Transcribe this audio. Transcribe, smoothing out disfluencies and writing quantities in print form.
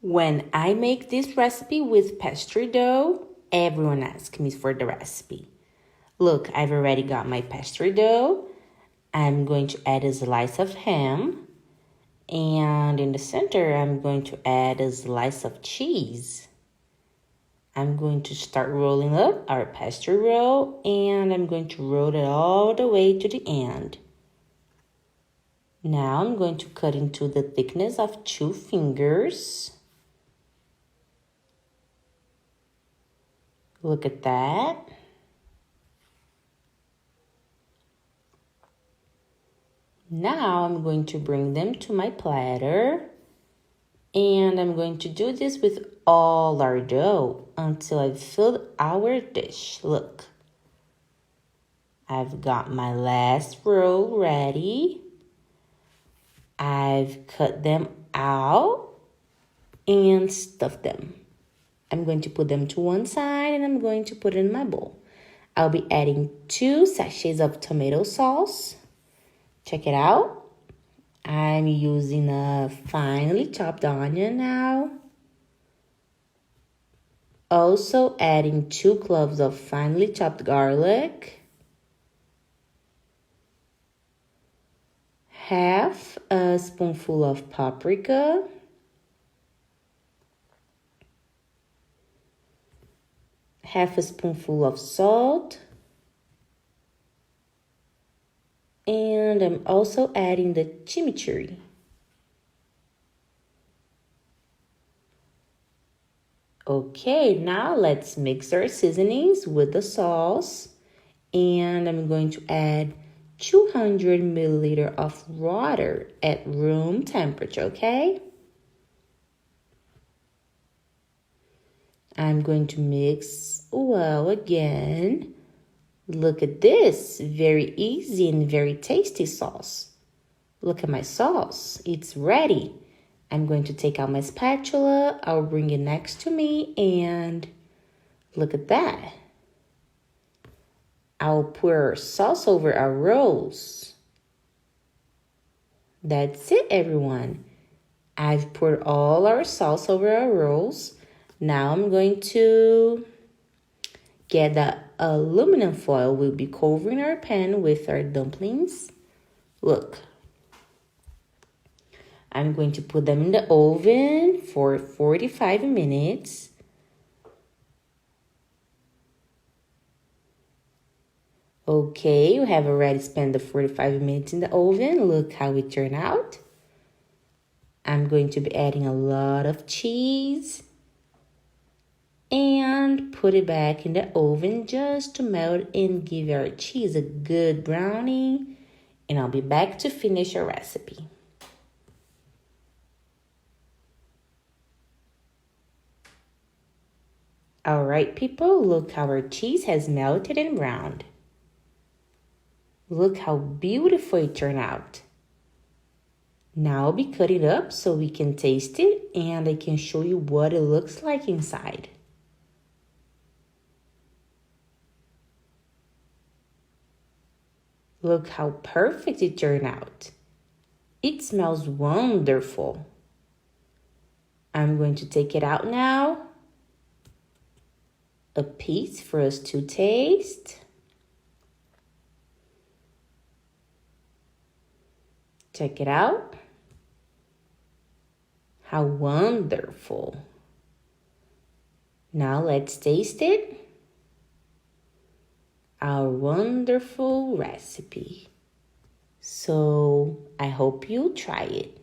When I make this recipe with pastry dough, everyone asks me for the recipe. Look, I've already got my pastry dough. I'm going to add a slice of ham. And in the center, I'm going to add a slice of cheese. I'm going to start rolling up our pastry roll, and I'm going to roll it all the way to the end. Now I'm going to cut into the thickness of 2 fingers. Look at that. Now I'm going to bring them to my platter. And I'm going to do this with all our dough until I've filled our dish. Look. I've got my last roll ready. I've cut them out and stuffed them. I'm going to put them to one side and I'm going to put it in my bowl. I'll be adding 2 sachets of tomato sauce. Check it out. I'm using a finely chopped onion now. Also adding 2 cloves of finely chopped garlic. Half a spoonful of paprika. Half a spoonful of salt. And I'm also adding the chimichurri. Okay, now let's mix our seasonings with the sauce. And I'm going to add 200 milliliters of water at room temperature, okay? I'm going to mix well again. Look at this, very easy and very tasty sauce. Look at my sauce, it's ready. I'm going to take out my spatula, I'll bring it next to me and look at that. I'll pour sauce over our rolls. That's it, everyone. I've poured all our sauce over our rolls. Now I'm going to get the aluminum foil. We'll be covering our pan with our dumplings. Look. I'm going to put them in the oven for 45 minutes. Okay, we have already spent the 45 minutes in the oven. Look how it turned out. I'm going to be adding a lot of cheese and put it back in the oven just to melt and give our cheese a good browning. And I'll be back to finish our recipe. All right, people, look how our cheese has melted and browned. Look how beautiful it turned out. Now I'll be cutting it up so we can taste it and I can show you what it looks like inside. Look how perfect it turned out. It smells wonderful. I'm going to take it out now. A piece for us to taste. Check it out. How wonderful. Now let's taste it. Our wonderful recipe. So I hope you try it.